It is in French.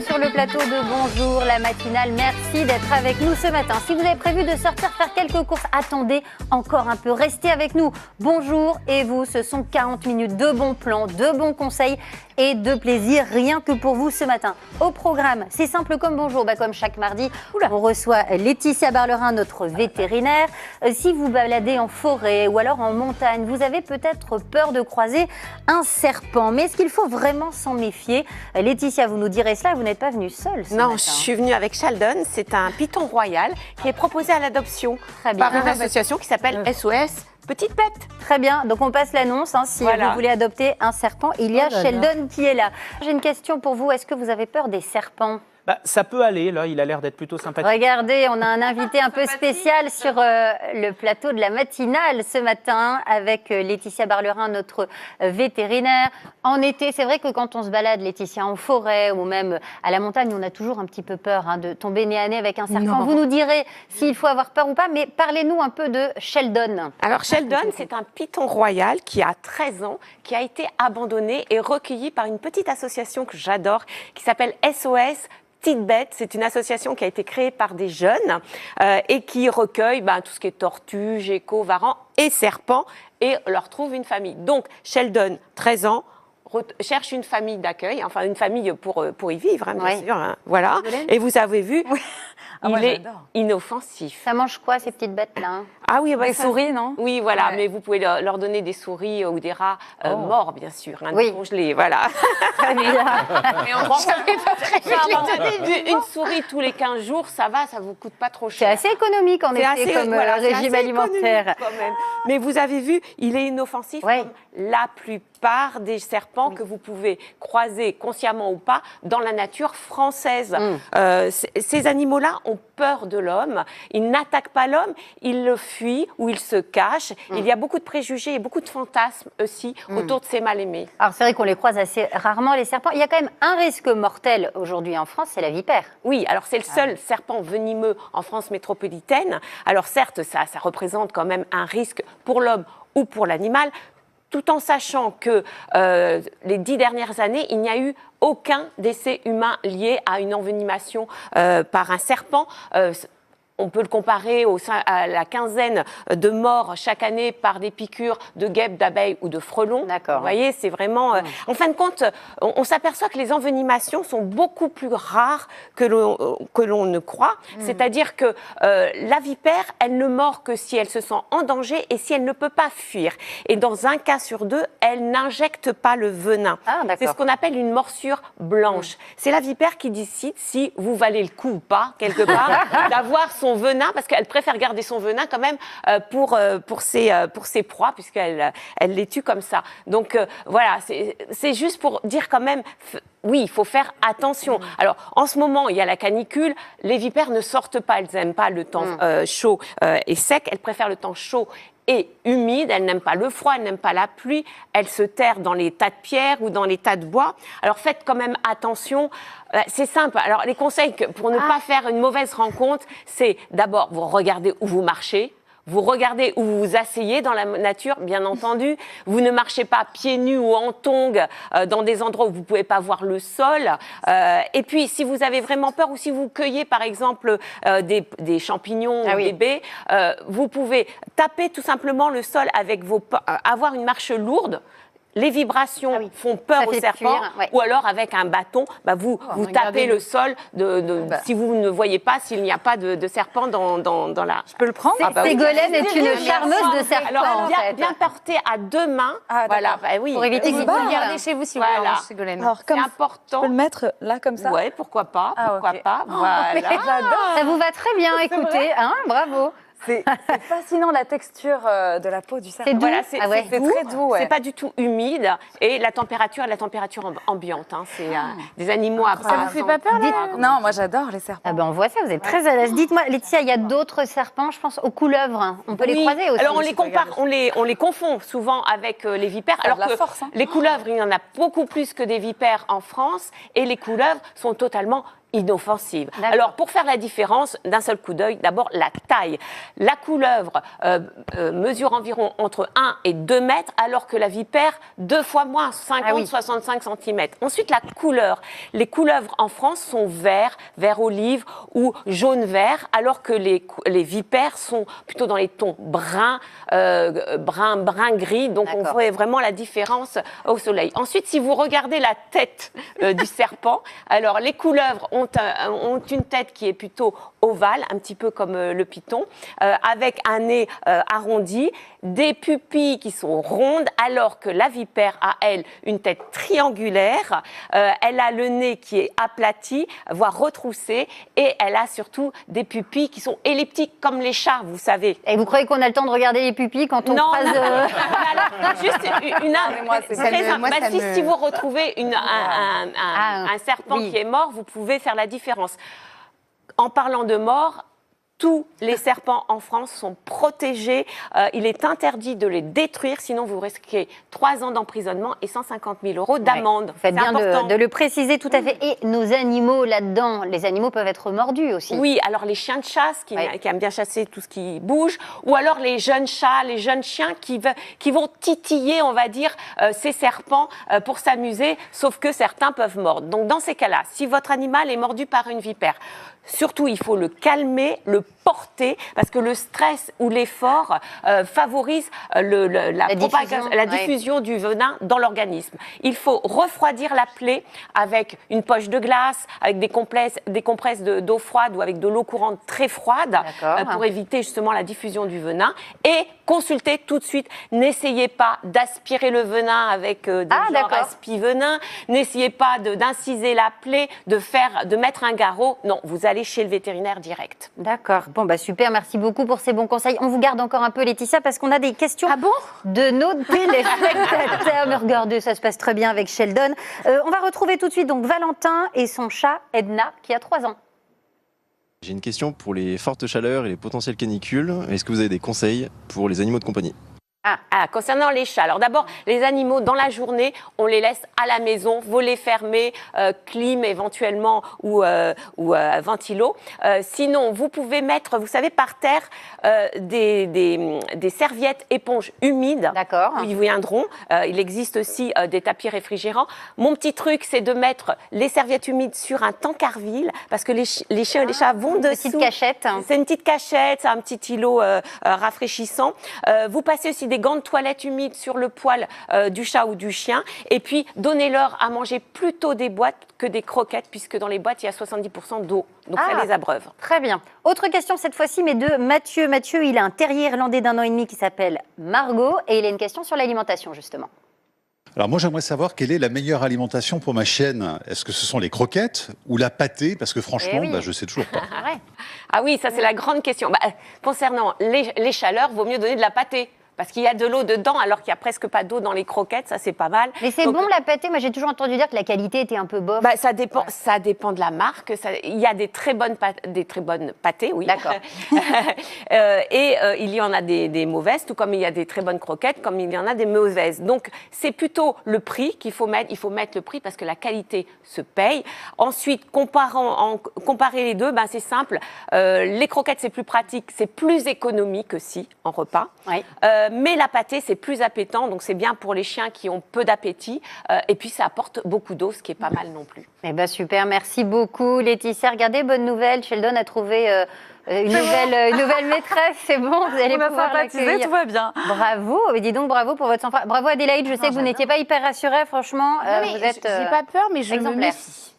sur le plateau de Bonjour la matinale. Merci d'être avec nous ce matin. Si vous avez prévu de sortir faire quelques courses, attendez encore un peu, restez avec nous. Bonjour et vous, ce sont 40 minutes de bons plans, de bons conseils et de plaisir, rien que pour vous ce matin. Au programme, c'est simple comme bonjour, comme chaque mardi, on reçoit Laetitia Barlerin, notre vétérinaire. Si vous baladez en forêt ou alors en montagne, vous avez peut-être peur de croiser un serpent. Mais est-ce qu'il faut vraiment s'en méfier? Laetitia, vous nous direz cela, vous n'êtes pas venue seule ce matin. Non, je suis venue avec Sheldon, c'est un python royal qui est proposé à l'adoption par une association qui s'appelle SOS Petite Bête. Très bien, donc on passe l'annonce. Si vous voulez adopter un serpent, il y a Sheldon qui est là. J'ai une question pour vous, est-ce que vous avez peur des serpents? Ça peut aller, là, il a l'air d'être plutôt sympathique. Regardez, on a un invité un peu spécial sur le plateau de la matinale ce matin avec Laetitia Barlerin, notre vétérinaire. En été, c'est vrai que quand on se balade, Laetitia, en forêt ou même à la montagne, on a toujours un petit peu peur de tomber nez à nez avec un serpent. Vous nous direz s'il faut avoir peur ou pas, mais parlez-nous un peu de Sheldon. Alors Sheldon, c'est un python royal qui a 13 ans, qui a été abandonné et recueilli par une petite association que j'adore, qui s'appelle SOS Petite Bête. C'est une association qui a été créée par des jeunes et qui recueille tout ce qui est tortues, geckos, varans et serpents et leur trouve une famille. Donc Sheldon, 13 ans, cherche une famille d'accueil, enfin une famille pour y vivre, bien sûr. Voilà. Et vous avez vu, il est inoffensif. Ça mange quoi ces petites bêtes-là? Ah oui, des souris, non? Oui, voilà, mais vous pouvez leur donner des souris ou des rats morts, bien sûr, congelés, voilà. Très bien. Mais on prend une souris tous les 15 jours, ça va, ça vous coûte pas trop cher. C'est assez économique en effet, comme régime alimentaire. Quand même. Mais vous avez vu, il est inoffensif comme la plupart des serpents que vous pouvez croiser, consciemment ou pas, dans la nature française. Ces animaux-là ont peur de l'homme, ils n'attaquent pas l'homme, ils le fuient ou ils se cachent. Il y a beaucoup de préjugés et beaucoup de fantasmes aussi autour de ces mal-aimés. Alors c'est vrai qu'on les croise assez rarement, les serpents. Il y a quand même un risque mortel aujourd'hui en France, c'est la vipère. Oui, alors c'est le seul serpent venimeux en France métropolitaine. Alors certes, ça représente quand même un risque pour l'homme ou pour l'animal, tout en sachant que les 10 dernières années, il n'y a eu aucun décès humain lié à une envenimation par un serpent. On peut le comparer à la quinzaine de morts chaque année par des piqûres de guêpes, d'abeilles ou de frelons. D'accord. Vous voyez, c'est vraiment... En fin de compte, on s'aperçoit que les envenimations sont beaucoup plus rares que l'on ne croit. C'est-à-dire que la vipère, elle ne mord que si elle se sent en danger et si elle ne peut pas fuir. Et dans un cas sur deux, elle n'injecte pas le venin. C'est ce qu'on appelle une morsure blanche. C'est la vipère qui décide si vous valez le coup ou pas, quelque part, d'avoir son venin, parce qu'elle préfère garder son venin quand même pour ses proies, puisqu'elle les tue comme ça. Donc voilà, c'est juste pour dire quand même, oui, il faut faire attention. Alors, en ce moment, il y a la canicule, les vipères ne sortent pas, elles n'aiment pas le temps chaud et sec, elles préfèrent le temps chaud et humide, elles n'aiment pas le froid, elles n'aiment pas la pluie, elles se terrent dans les tas de pierres ou dans les tas de bois. Alors faites quand même attention, c'est simple. Alors les conseils pour ne pas faire une mauvaise rencontre, c'est d'abord vous regardez où vous marchez. Vous regardez où vous vous asseyez dans la nature, bien entendu. Vous ne marchez pas pieds nus ou en tongs dans des endroits où vous ne pouvez pas voir le sol. Et puis, si vous avez vraiment peur ou si vous cueillez, par exemple, des champignons ou des baies, vous pouvez taper tout simplement le sol avec avoir une marche lourde. Les vibrations font peur aux serpents, ou alors avec un bâton, vous tapez le sol si vous ne voyez pas, s'il n'y a pas de serpent dans la... Je peux le prendre? Ségolène est une charmeuse de serpent. Alors, bien porté à deux mains, voilà, pour éviter vous de garder chez vous si vous voulez, Ségolène. Alors, c'est important. Je peux le mettre là comme ça? Oui, pourquoi pas, voilà. J'adore. Ça vous va très bien, écoutez, bravo. C'est fascinant la texture de la peau du serpent. C'est doux. C'est très doux. C'est pas du tout humide et la température est la température ambiante. C'est des animaux à part. Ça vous fait pas peur là? Non, moi j'adore les serpents. On voit ça, vous êtes très à l'aise. Dites-moi, Laetitia, il y a d'autres serpents, je pense aux couleuvres. On peut les croiser aussi. Alors on les compare, on les confond souvent avec les vipères. Alors que les couleuvres, il y en a beaucoup plus que des vipères en France et les couleuvres sont totalement inoffensive. Alors, pour faire la différence, d'un seul coup d'œil, d'abord la taille. La couleuvre mesure environ entre 1 et 2 mètres, alors que la vipère, 2 fois moins, 50-65 cm. Ensuite, la couleur. Les couleuvres en France sont vert olive ou jaune-vert, alors que les vipères sont plutôt dans les tons brun gris. Donc, on voit vraiment la différence au soleil. Ensuite, si vous regardez la tête du serpent, alors les couleuvres ont une tête qui est plutôt ovale, un petit peu comme le python, avec un nez arrondi, des pupilles qui sont rondes, alors que la vipère a, elle, une tête triangulaire. Elle a le nez qui est aplati, voire retroussé, et elle a surtout des pupilles qui sont elliptiques, comme les chats, vous savez. Et vous croyez qu'on a le temps de regarder les pupilles quand on croise... Alors, juste si vous retrouvez un serpent qui est mort, vous pouvez faire la différence. En parlant de mort, tous les serpents en France sont protégés. Il est interdit de les détruire, sinon vous risquez 3 ans d'emprisonnement et 150 000 € d'amende. Vous faites bien de le préciser, tout à fait. Et nos animaux là-dedans, les animaux peuvent être mordus aussi. Oui, alors les chiens de chasse qui aiment bien chasser tout ce qui bouge, ou alors les jeunes chats, les jeunes chiens qui vont titiller, on va dire, ces serpents pour s'amuser, sauf que certains peuvent mordre. Donc dans ces cas-là, si votre animal est mordu par une vipère, surtout, il faut le calmer, le porter, parce que le stress ou l'effort favorise la diffusion du venin dans l'organisme. Il faut refroidir la plaie avec une poche de glace, avec des compresses d'eau froide ou avec de l'eau courante très froide pour éviter justement la diffusion du venin. Et consultez tout de suite. N'essayez pas d'aspirer le venin avec des aspi-venin. N'essayez pas d'inciser la plaie, de mettre un garrot. Non, vous allez chez le vétérinaire direct. D'accord. Bon, bah super, merci beaucoup pour ces bons conseils. On vous garde encore un peu, Laetitia, parce qu'on a des questions de nos téléspectateurs. Mais regardez, ça se passe très bien avec Sheldon. On va retrouver tout de suite donc Valentin et son chat Edna, qui a 3 ans. J'ai une question pour les fortes chaleurs et les potentielles canicules. Est-ce que vous avez des conseils pour les animaux de compagnie ? Concernant les chats, alors d'abord, les animaux, dans la journée, on les laisse à la maison, volets fermés, clim éventuellement ou ventilo. Sinon, vous pouvez mettre, vous savez, par terre, des serviettes éponges humides. D'accord. Ils viendront. Il existe aussi des tapis réfrigérants. Mon petit truc, c'est de mettre les serviettes humides sur un tankerville, parce que les chiens et les chats vont dessous. Une petite cachette. C'est une petite cachette, c'est un petit îlot rafraîchissant. Vous passez aussi des gants de toilette humides sur le poil du chat ou du chien, et puis donnez-leur à manger plutôt des boîtes que des croquettes, puisque dans les boîtes il y a 70% d'eau, donc ça les abreuve. Très bien. Autre question cette fois-ci, mais de Mathieu. Mathieu, il a un terrier irlandais d'1 an et demi qui s'appelle Margot, et il a une question sur l'alimentation justement. Alors moi j'aimerais savoir quelle est la meilleure alimentation pour ma chienne. Est-ce que ce sont les croquettes ou la pâtée? Parce que franchement, je sais toujours pas. Ah oui, ça c'est la grande question. Concernant les chaleurs, vaut mieux donner de la pâtée. Parce qu'il y a de l'eau dedans, alors qu'il n'y a presque pas d'eau dans les croquettes, ça c'est pas mal. Mais c'est bon la pâtée? Moi j'ai toujours entendu dire que la qualité était un peu bof. Ça dépend de la marque. Il y a des très bonnes pâtées, oui. D'accord. Et il y en a des mauvaises, tout comme il y a des très bonnes croquettes, comme il y en a des mauvaises. Donc c'est plutôt le prix qu'il faut mettre. Il faut mettre le prix parce que la qualité se paye. Ensuite, comparer les deux, c'est simple. Les croquettes c'est plus pratique, c'est plus économique aussi en repas. Oui. Mais la pâtée, c'est plus appétant, donc c'est bien pour les chiens qui ont peu d'appétit. Et puis, ça apporte beaucoup d'eau, ce qui n'est pas mal non plus. Eh bien, super, merci beaucoup, Laetitia. Regardez, bonne nouvelle, Sheldon a trouvé une nouvelle maîtresse. C'est bon, vous allez pouvoir l'accueillir. Tout va bien. Bravo, mais dis donc bravo pour votre enfant. Bravo Adélaïde, je sais que vous n'étiez pas hyper rassurée, franchement. J'ai pas peur, mais je me méfie.